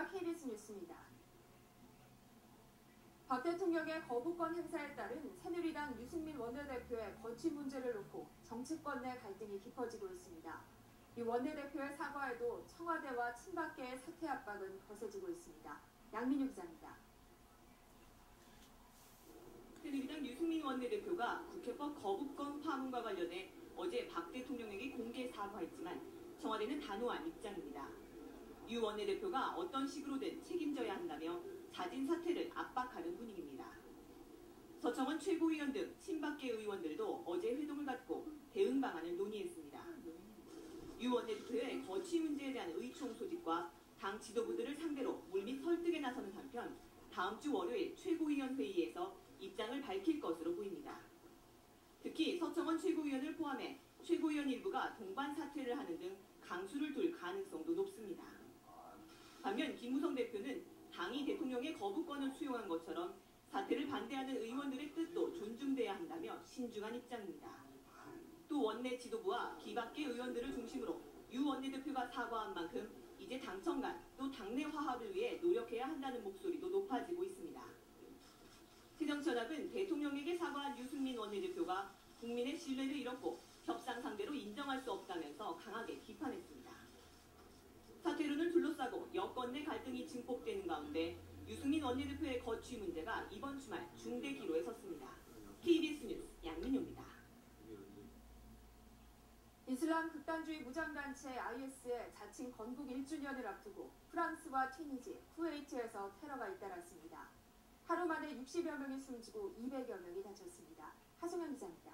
안녕하십니까. KBS 뉴스입니다. 박 대통령의 거부권 행사에 따른 새누리당 유승민 원내대표의 거취 문제를 놓고 정치권 내 갈등이 깊어지고 있습니다. 이 원내대표의 사과에도 청와대와 친박계의 사퇴 압박은 거세지고 있습니다. 양민유 기자입니다. 새누리당 유승민 원내대표가 국회법 거부권 파문과 관련해 어제 박 대통령에게 공개 사과했지만 청와대는 단호한 입장입니다. 유 원내대표가 어떤 식으로든 책임져야 한다며 자진 사퇴를 압박하는 분위기입니다. 서청원 최고위원 등 친박계 의원들도 어제 회동을 갖고 대응 방안을 논의했습니다. 유 원내대표의 거취 문제에 대한 의총 소집과 당 지도부들을 상대로 물밑 설득에 나서는 한편 다음 주 월요일 최고위원 회의에서 입장을 밝힐 것으로 보입니다. 특히 서청원 최고위원을 포함해 최고위원 일부가 동반 사퇴를 하는 등 강수를 둘 가능성도 높습니다. 반면 김무성 대표는 당이 대통령의 거부권을 수용한 것처럼 사퇴를 반대하는 의원들의 뜻도 존중돼야 한다며 신중한 입장입니다. 또 원내 지도부와 기밖의 의원들을 중심으로 유 원내대표가 사과한 만큼 이제 당청 간 또 당내 화합을 위해 노력해야 한다는 목소리도 높아지고 있습니다. 새정치연합은 대통령에게 사과한 유승민 원내대표가 국민의 신뢰를 잃었고 협상 상대로 인정할 수 없다면서 강하게 비판했습니다. 사퇴론을 둘러싸고 여권 내 갈등이 증폭되는 가운데 유승민 원내대표의 거취 문제가 이번 주말 중대 기로에 섰습니다. KBS 뉴스 양민효입니다. 이슬람 극단주의 무장단체 IS의 자칭 건국 1주년을 앞두고 프랑스와 튀니지, 쿠웨이트에서 테러가 잇따랐습니다. 하루 만에 60여 명이 숨지고 200여 명이 다쳤습니다. 하송영 기자입니다.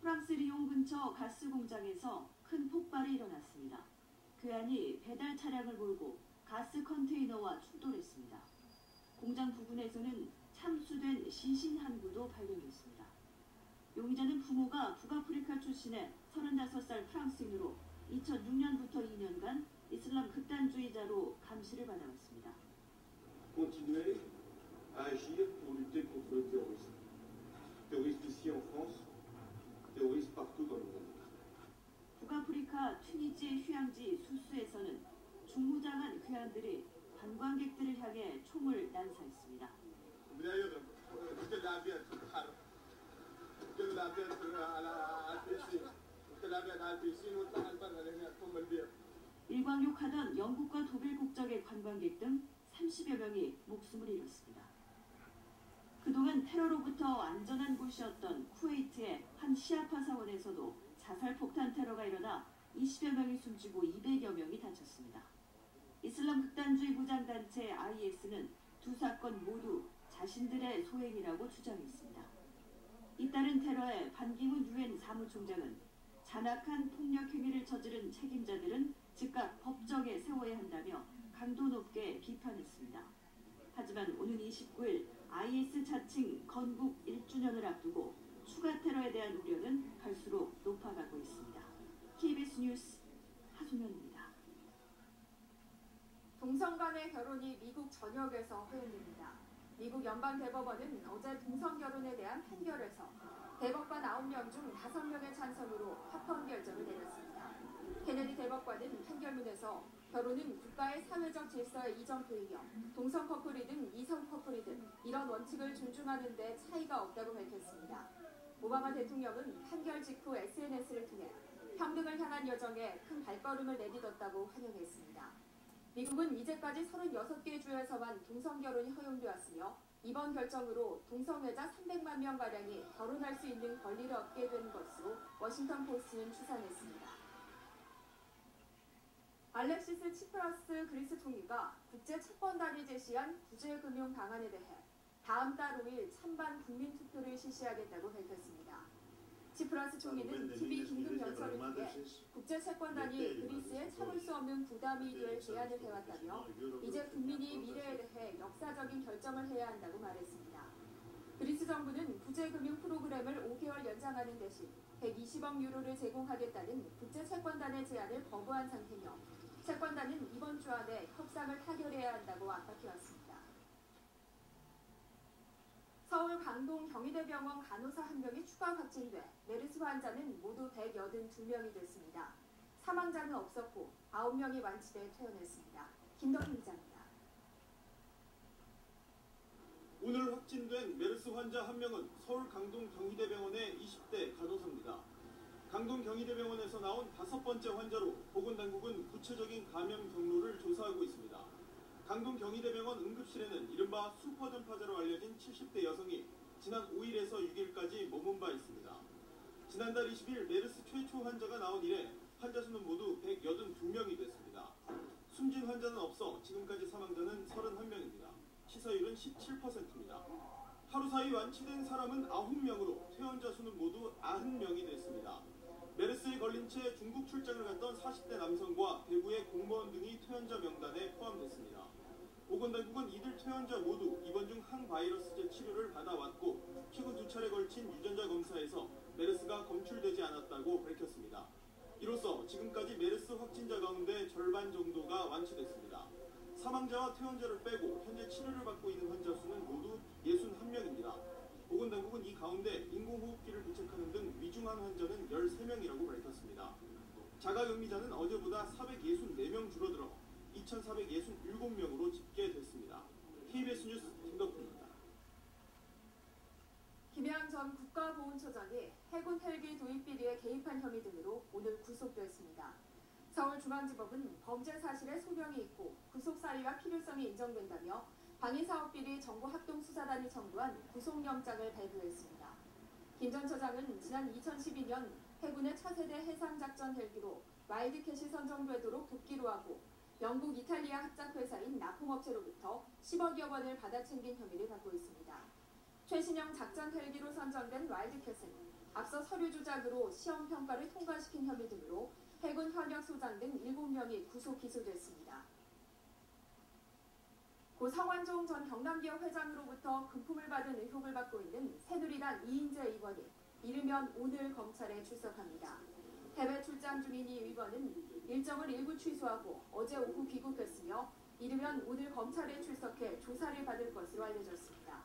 프랑스 리옹 근처 가스 공장에서 큰 폭발이 일어났습니다. 괴한이 배달 차량을 몰고 가스 컨테이너와 충돌했습니다. 공장 부근에서는 참수된 시신 한 구도 발견됐습니다. 용의자는 부모가 북아프리카 출신의 35살 프랑스인으로 2006년부터 2년간 이슬람 극단주의자로 감시를 받아왔습니다. Continuer à agir pour lutter contre le terrorisme. Terrorisme ici en France, terrorisme partout dans le monde. 북아프리카 튀니지 휴양지 수스에서는 중무장한 괴한들이 관광객들을 향해 총을 난사했습니다. 일광욕하던 영국과 독일 국적의 관광객 등 30여 명이 목숨을 잃었습니다. 그동안 테러로부터 안전한 곳이었던 쿠웨이트의 한 시아파 사원에서도 자살 폭탄 테러가 일어나 20여 명이 숨지고 200여 명이 다쳤습니다. 이슬람 극단주의 무장단체 IS는 두 사건 모두 자신들의 소행이라고 주장했습니다. 잇따른 테러에 반기문 유엔 사무총장은 잔악한 폭력 행위를 저지른 책임자들은 즉각 법정에 세워야 한다며 강도 높게 비판했습니다. 하지만 오는 29일 IS 자칭 건국 1주년을 앞두고 추가 테러에 대한 우려는 갈수록 높아가고 있습니다. KBS 뉴스 하송현입니다. 동성 간의 결혼이 미국 전역에서 허용됩니다. 미국 연방대법원은 어제 동성 결혼에 대한 판결에서 대법관 9명 중 5명의 찬성으로 합헌 결정을 내렸습니다. 케네디 대법관은 판결문에서 결혼은 국가의 사회적 질서의 이전 표이며 동성 커플이든 이성 커플이든 이런 원칙을 존중하는 데 차이가 없다고 밝혔습니다. 오바마 대통령은 판결 직후 SNS를 통해 평등을 향한 여정에 큰 발걸음을 내딛었다고 환영했습니다. 미국은 이제까지 36개 주에서만 동성결혼이 허용되었으며 이번 결정으로 동성애자 300만 명가량이 결혼할 수 있는 권리를 얻게 된 것으로 워싱턴 포스트는 추산했습니다. 알렉시스 치프라스 그리스 총리가 국제 채권단이 제시한 구제금융 방안에 대해 다음 달 5일 찬반 국민투표를 실시하겠다고 밝혔습니다. 치프라스 총리는 TV 긴급 연설을 통해 국제채권단이 그리스에 참을 수 없는 부담이 될 제안을 해왔다며 이제 국민이 미래에 대해 역사적인 결정을 해야 한다고 말했습니다. 그리스 정부는 구제금융 프로그램을 5개월 연장하는 대신 120억 유로를 제공하겠다는 국제채권단의 제안을 거부한 상태며 채권단은 이번 주 안에 협상을 타결해야 한다고 압박해왔습니다. 서울 강동 경희대병원 간호사 1명이 추가 확진돼 메르스 환자는 모두 182명이 됐습니다. 사망자는 없었고 9명이 완치돼 퇴원했습니다. 김덕희 기자입니다. 오늘 확진된 메르스 환자 1명은 서울 강동 경희대병원의 20대 간호사입니다. 강동 경희대병원에서 나온 5번째 환자로 보건당국은 구체적인 감염 경로를 조사하고 있습니다. 강동 경희대병원 응급실에는 이른바 슈퍼전파자로 알려진 70대 여성이 지난 5일에서 6일까지 머문 바 있습니다. 지난달 20일 메르스 최초 환자가 나온 이래 환자 수는 모두 182명이 됐습니다. 숨진 환자는 없어 지금까지 사망자는 31명입니다. 치사율은 17%입니다. 하루 사이 완치된 사람은 9명으로 퇴원자 수는 모두 90명이 됐습니다. 메르스에 걸린 채 중국 출장을 갔던 40대 남성과 대구의 공무원 등이 퇴원자 명단에 포함됐습니다. 보건당국은 이들 퇴원자 모두 입원 중 항바이러스제 치료를 받아왔고 최근 2차례 걸친 유전자 검사에서 메르스가 검출되지 않았다고 밝혔습니다. 이로써 지금까지 메르스 확진자 가운데 절반 정도가 완치됐습니다. 사망자와 퇴원자를 빼고 현재 치료를 받고 있는 환자 수는 모두 61명입니다. 보건당국은 이 가운데 인공호흡기를 부착하는 등 위중한 환자는 13명이라고 밝혔습니다. 자가격리자는 어제보다 464명 줄어들어 2,467명으로 집계됐습니다. KBS 뉴스 김덕훈입니다. 김양 전 국가보훈처장이 해군 헬기 도입 비리에 개입한 혐의 등으로 오늘 구속됐습니다. 서울중앙지법은 범죄 사실에 소명이 있고 구속 사유와 필요성이 인정된다며 방위사업비리 정보합동수사단이 청구한 구속영장을 발부했습니다. 김 전 처장은 지난 2012년 해군의 차세대 해상작전 헬기로 와일드캣이 선정되도록 돕기로 하고 영국 이탈리아 합작회사인 납품업체로부터 10억여 원을 받아 챙긴 혐의를 받고 있습니다. 최신형 작전 헬기로 선정된 와일드캣은 앞서 서류 조작으로 시험 평가를 통과시킨 혐의 등으로 해군 현역 소장 등 7명이 구속 기소됐습니다. 고 성완종 전 경남기업 회장으로부터 금품을 받은 의혹을 받고 있는 새누리당 이인재 의원이 이르면 오늘 검찰에 출석합니다. 해외 출장 중인 이 의원은 일정을 일부 취소하고 어제 오후 귀국했으며 이르면 오늘 검찰에 출석해 조사를 받을 것으로 알려졌습니다.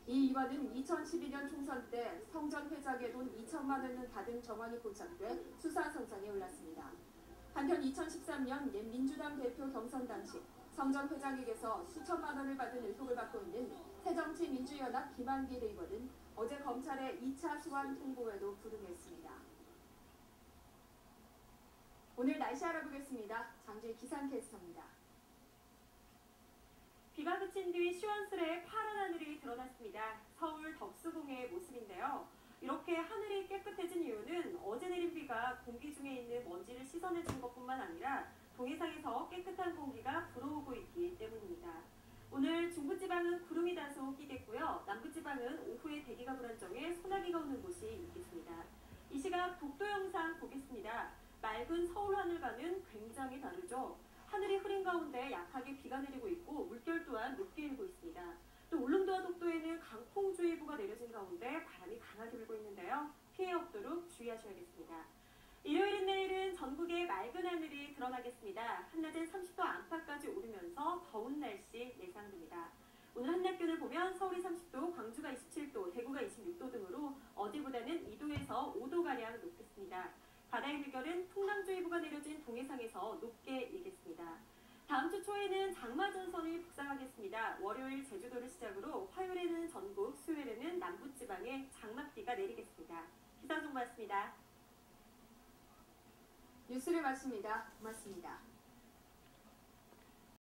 이 의원은 2012년 총선 때 성 전 회장의 돈 2천만 원을 받은 정황이 포착돼 수사선상에 올랐습니다. 한편 2013년 옛 민주당 대표 경선 당시 성 전 회장에게서 수천만 원을 받은 의혹을 받고 있는 새정치민주연합 김한길 의원은 어제 검찰의 2차 소환 통보에도 불응했습니다. 오늘 날씨 알아보겠습니다. 장주희 기상캐스터입니다. 비가 그친 뒤 시원스레 파란 하늘이 드러났습니다. 서울 덕수궁의 모습인데요. 이렇게 하늘이 깨끗해진 이유는 어제 내린 비가 공기 중에 있는 먼지를 씻어내준 것뿐만 아니라 동해상에서 깨끗한 공기가 불어오고 있기 때문입니다. 오늘 중부지방은 구름이 다소 끼겠고요. 남부지방은 오후에 대기가 불안정해 소나기가 오는 곳이 있겠습니다. 이 시각 독도 영상 보겠습니다. 맑은 서울 하늘과는 굉장히 다르죠. 하늘이 흐린 가운데 약하게 비가 내리고 있고 물결 또한 높게 일고 있습니다. 또 울릉도와 독도에는 강풍주의보가 내려진 가운데 바람이 강하게 불고 있는데요. 피해 없도록 주의하셔야겠습니다. 일요일인 내일은 전국에 맑은 하늘이 드러나겠습니다. 한낮엔 30도 안팎까지 오르면서 더운 날씨 예상됩니다. 오늘 한낮 기온을 보면 서울이 30도, 광주가 27도, 대구가 26도 등으로 어제보다는 2도에서 5도가량 높겠습니다. 바다의 물결은 풍랑주의보가 내려진 동해상에서 높게 일겠습니다. 다음 주 초에는 장마전선이 북상하겠습니다. 월요일 제주도를 시작으로 화요일에는 전국, 수요일에는 남부지방에 장맛비가 내리겠습니다. 기상정보였습니다. 뉴스를 마칩니다. 고맙습니다.